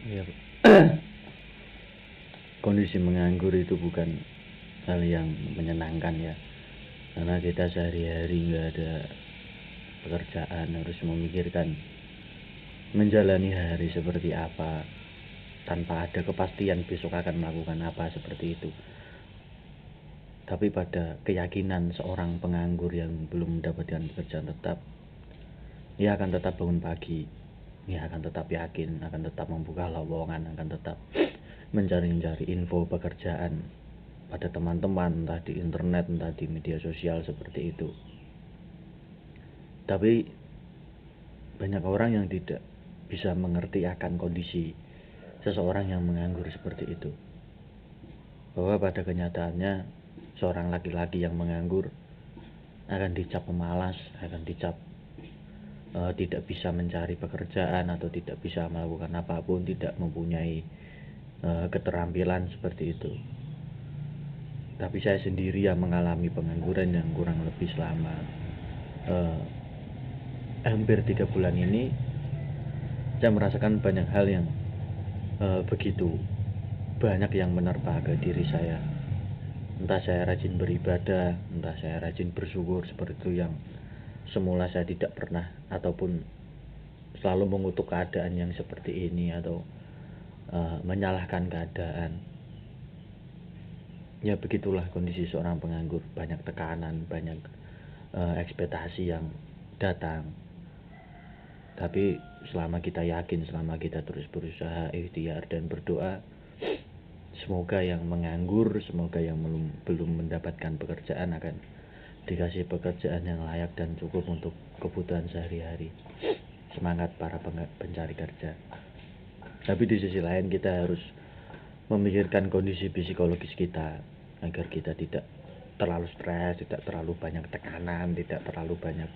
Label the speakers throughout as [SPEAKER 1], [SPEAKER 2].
[SPEAKER 1] Ya, kondisi menganggur itu bukan hal yang menyenangkan ya, karena kita sehari-hari nggak ada pekerjaan, harus memikirkan menjalani hari seperti apa tanpa ada kepastian besok akan melakukan apa seperti itu. Tapi pada keyakinan seorang penganggur yang belum mendapatkan pekerjaan tetap, ia akan tetap bangun pagi, ia akan tetap yakin, akan tetap membuka lowongan, akan tetap mencari-cari info pekerjaan pada teman-teman, entah di internet, entah di media sosial seperti itu. Tapi banyak orang yang tidak bisa mengerti akan kondisi seseorang yang menganggur seperti itu, bahwa pada kenyataannya seorang laki-laki yang menganggur akan dicap pemalas, akan dicap tidak bisa mencari pekerjaan atau tidak bisa melakukan apapun, tidak mempunyai keterampilan seperti itu. Tapi saya sendiri yang mengalami pengangguran yang kurang lebih selama hampir 3 bulan ini, saya merasakan banyak hal yang begitu banyak yang menerpa ke diri saya. Entah saya rajin beribadah, entah saya rajin bersyukur seperti itu yang semula saya tidak pernah, ataupun selalu mengutuk keadaan yang seperti ini, atau menyalahkan keadaan. Ya begitulah kondisi seorang penganggur, banyak tekanan, banyak ekspektasi yang datang. Tapi selama kita yakin, selama kita terus berusaha, ikhtiar dan berdoa, semoga yang menganggur, semoga yang belum mendapatkan pekerjaan akan dikasih pekerjaan yang layak dan cukup untuk kebutuhan sehari-hari. Semangat para pencari kerja. Tapi di sisi lain kita harus memikirkan kondisi psikologis kita, agar kita tidak terlalu stres, tidak terlalu banyak tekanan, tidak terlalu banyak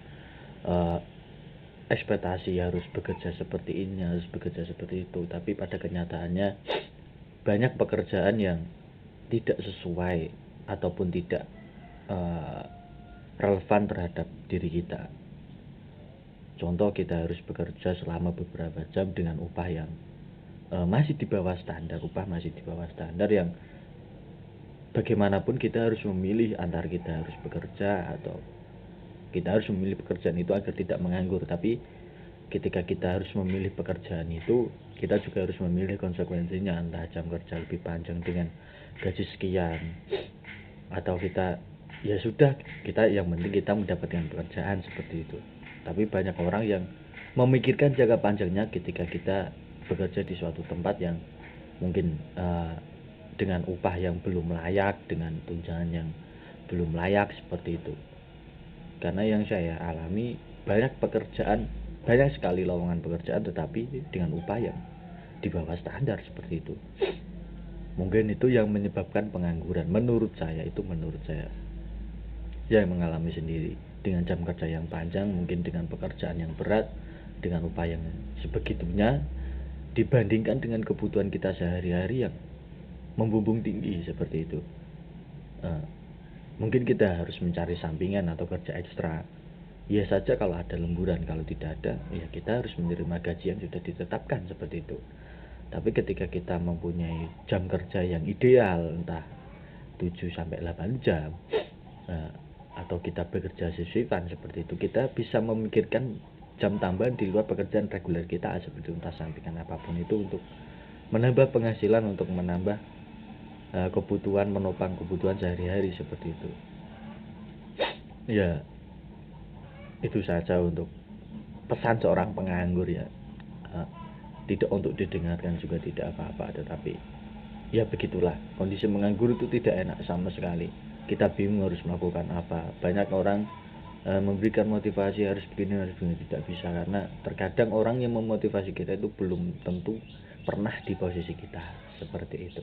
[SPEAKER 1] ekspektasi harus bekerja seperti ini, harus bekerja seperti itu. Tapi pada kenyataannya banyak pekerjaan yang tidak sesuai ataupun tidak relevan terhadap diri kita. Contoh, kita harus bekerja selama beberapa jam dengan upah yang masih di bawah standar, yang bagaimanapun kita harus memilih antara kita harus bekerja atau kita harus memilih pekerjaan itu agar tidak menganggur. Tapi ketika kita harus memilih pekerjaan itu, kita juga harus memilih konsekuensinya, entah jam kerja lebih panjang dengan gaji sekian, atau kita ya sudah, kita yang penting kita mendapatkan pekerjaan seperti itu. Tapi banyak orang yang memikirkan jangka panjangnya ketika kita bekerja di suatu tempat yang mungkin dengan upah yang belum layak, dengan tunjangan yang belum layak seperti itu. Karena yang saya alami, banyak sekali lowongan pekerjaan tetapi dengan upah yang di bawah standar seperti itu. Mungkin itu yang menyebabkan pengangguran, menurut saya. Saya mengalami sendiri, dengan jam kerja yang panjang, mungkin dengan pekerjaan yang berat, dengan upah yang sebegitunya, dibandingkan dengan kebutuhan kita sehari-hari yang membumbung tinggi seperti itu. Mungkin kita harus mencari sampingan atau kerja ekstra. Ya saja kalau ada lemburan, kalau tidak ada, ya kita harus menerima gaji yang sudah ditetapkan seperti itu. Tapi ketika kita mempunyai jam kerja yang ideal, entah 7-8 jam, atau kita bekerja shiftan seperti itu, kita bisa memikirkan jam tambahan di luar pekerjaan reguler kita seperti entah sampingan apapun itu, untuk menambah penghasilan, untuk menambah kebutuhan, menopang kebutuhan sehari-hari seperti itu. Ya itu saja untuk pesan seorang penganggur ya. Tidak untuk didengarkan juga tidak apa-apa, tetapi ya begitulah kondisi menganggur itu tidak enak sama sekali. Kita bingung harus melakukan apa. Banyak orang memberikan motivasi harus begini, tidak bisa, karena terkadang orang yang memotivasi kita itu belum tentu pernah di posisi kita seperti itu.